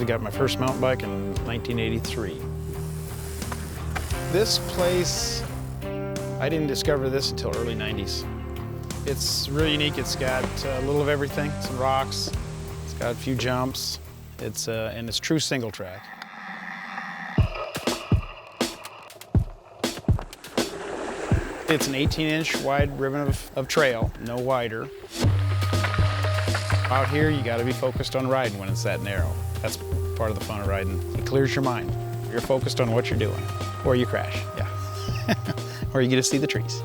actually got my first mountain bike in 1983. This place, I didn't discover this until early 90s. It's really unique. It's got a little of everything. Some rocks, it's got a few jumps. And it's true single track. It's an 18-inch wide ribbon of trail, no wider. Out here, you gotta be focused on riding when it's that narrow. That's part of the fun of riding. It clears your mind. You're focused on what you're doing, or you crash, yeah. Or you get to see the trees.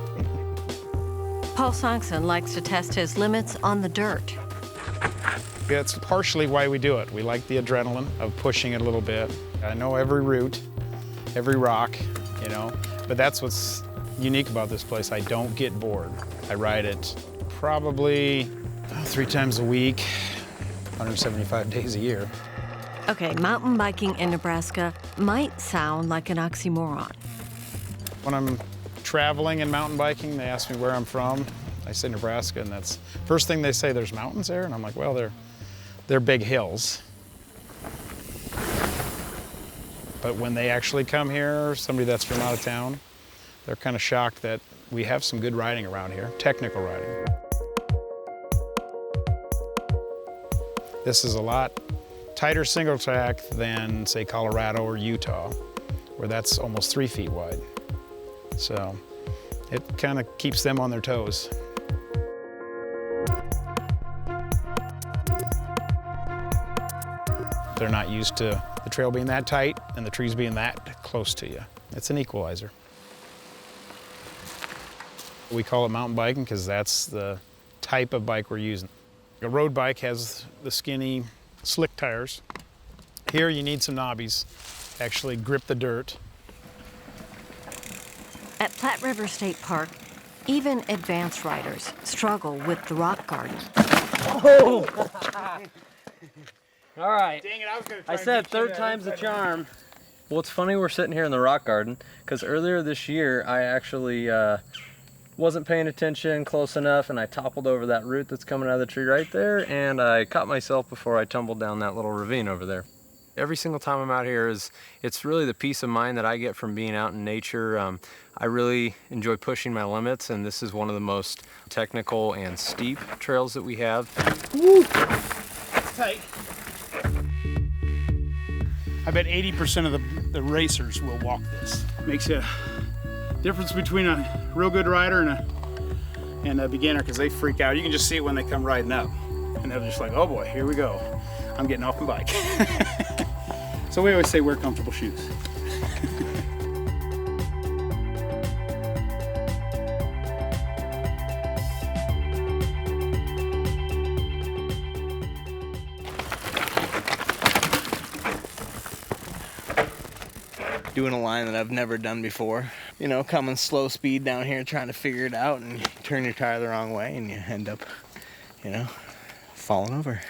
Paul Sonksen likes to test his limits on the dirt. That's partially why we do it. We like the adrenaline of pushing it a little bit. I know every route, every rock, you know, but that's what's unique about this place. I don't get bored. I ride it probably 3 times a week, 175 days a year. Okay, mountain biking in Nebraska might sound like an oxymoron. When I'm traveling and mountain biking, they ask me where I'm from. I say Nebraska, and that's first thing they say, there's mountains there? And I'm like, well, they're big hills. But when they actually come here, somebody that's from out of town, they're kind of shocked that we have some good riding around here, technical riding. This is a lot tighter single track than, say, Colorado or Utah, where that's almost 3 feet wide. So it kind of keeps them on their toes. They're not used to the trail being that tight and the trees being that close to you. It's an equalizer. We call it mountain biking because that's the type of bike we're using. A road bike has the skinny, slick tires. Here you need some knobbies to actually grip the dirt. At Platte River State Park, even advanced riders struggle with the rock garden. Oh! All right. Dang it, I said third time's the charm. Well, it's funny we're sitting here in the rock garden because earlier this year I actually wasn't paying attention close enough and I toppled over that root that's coming out of the tree right there, and I caught myself before I tumbled down that little ravine over there. Every single time I'm out here it's really the peace of mind that I get from being out in nature. I really enjoy pushing my limits, and this is one of the most technical and steep trails that we have. Woo! It's tight. I bet 80% of the racers will walk this. Makes a difference between a real good rider and a beginner, because they freak out. You can just see it when they come riding up. And they're just like, oh boy, here we go. I'm getting off the bike. So we always say wear comfortable shoes. Doing a line that I've never done before. You know, coming slow speed down here trying to figure it out, and you turn your tire the wrong way and you end up, you know, falling over.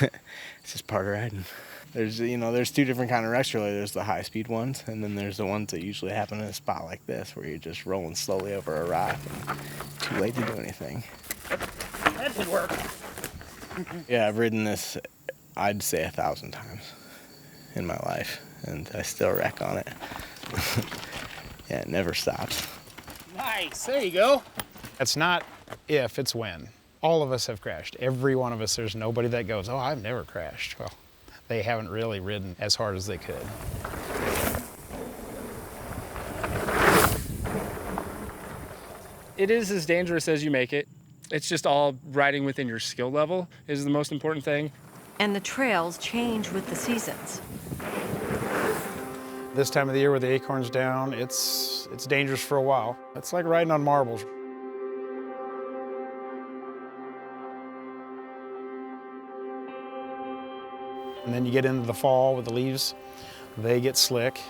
It's just part of riding. There's 2 different kind of wrecks really. There's the high speed ones, and then there's the ones that usually happen in a spot like this where you're just rolling slowly over a rock and too late to do anything. That could work. Yeah, I've ridden this, I'd say 1,000 times in my life, and I still wreck on it. Yeah, it never stops. Nice, there you go. That's not if, it's when. All of us have crashed. Every one of us, there's nobody that goes, oh, I've never crashed. Well, they haven't really ridden as hard as they could. It is as dangerous as you make it. It's just all riding within your skill level is the most important thing. And the trails change with the seasons. This time of the year with the acorns down, it's dangerous for a while. It's like riding on marbles. And then you get into the fall with the leaves, they get slick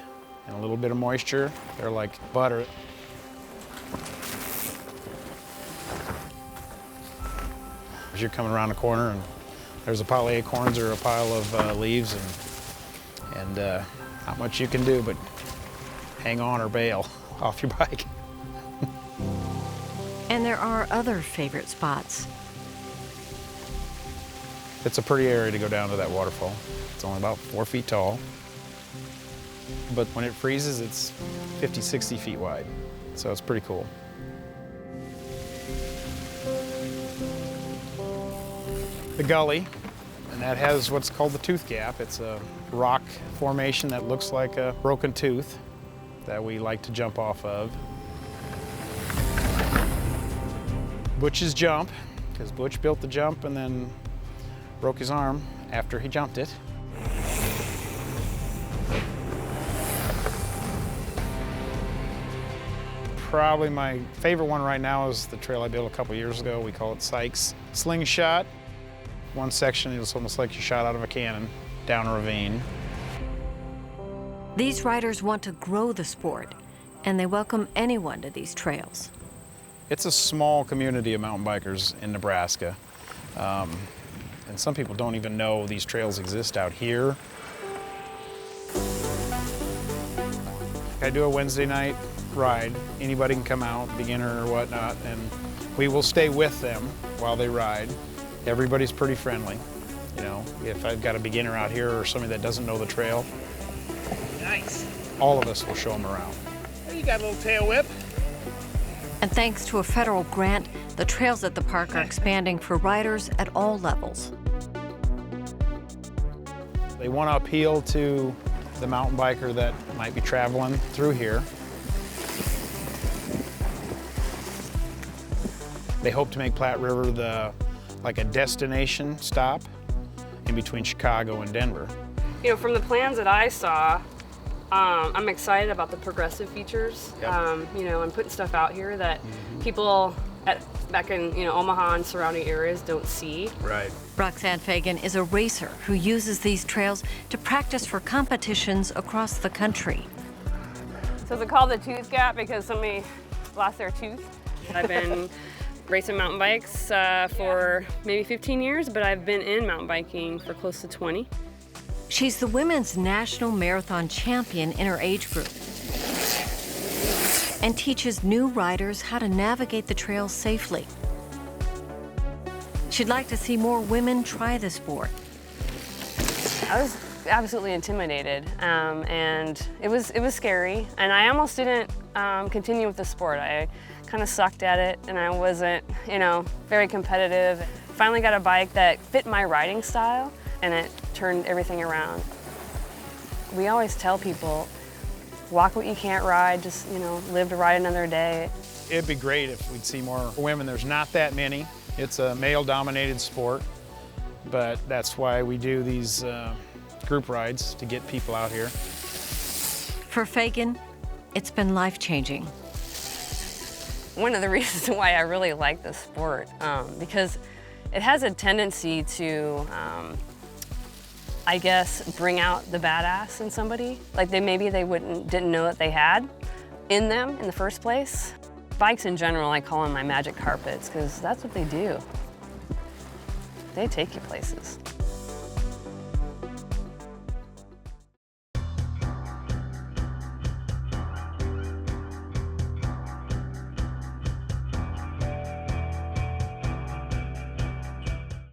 and a little bit of moisture. They're like butter. As you're coming around the corner and there's a pile of acorns or a pile of leaves, and not much you can do but hang on or bail off your bike. And there are other favorite spots. It's a pretty area to go down to that waterfall. It's only about 4 feet tall. But when it freezes, it's 50, 60 feet wide. So it's pretty cool. The gully, and that has what's called the tooth gap. It's a rock formation that looks like a broken tooth that we like to jump off of. Butch's jump, because Butch built the jump and then broke his arm after he jumped it. Probably my favorite one right now is the trail I built a couple years ago. We call it Sykes Slingshot. One section is almost like you shot out of a cannon down a ravine. These riders want to grow the sport, and they welcome anyone to these trails. It's a small community of mountain bikers in Nebraska. And some people don't even know these trails exist out here. I do a Wednesday night ride. Anybody can come out, beginner or whatnot, and we will stay with them while they ride. Everybody's pretty friendly. You know, if I've got a beginner out here or somebody that doesn't know the trail, Nice. all of us will show them around. Oh, you got a little tail whip. And thanks to a federal grant, the trails at the park are expanding for riders at all levels. They want to appeal to the mountain biker that might be traveling through here. They hope to make Platte River like a destination stop in between Chicago and Denver. You know, from the plans that I saw, I'm excited about the progressive features. Yep. You know, and putting stuff out here that people back in Omaha and surrounding areas don't see. Right. Roxanne Fagan is a racer who uses these trails to practice for competitions across the country. So they're called the tooth gap because somebody lost their tooth. I've been racing mountain bikes for maybe 15 years, but I've been in mountain biking for close to 20. She's the women's national marathon champion in her age group and teaches new riders how to navigate the trails safely. She'd like to see more women try the sport. I was absolutely intimidated, and it was scary, and I almost didn't continue with the sport. I kind of sucked at it, and I wasn't, very competitive. Finally got a bike that fit my riding style, and it turned everything around. We always tell people, walk what you can't ride, just, live to ride another day. It'd be great if we'd see more women. There's not that many. It's a male-dominated sport, but that's why we do these group rides to get people out here. For Fagan, it's been life-changing. One of the reasons why I really like this sport, because it has a tendency to, I guess, bring out the badass in somebody. Like maybe they didn't know that they had in them in the first place. Bikes in general, I call them my magic carpets, because that's what they do. They take you places.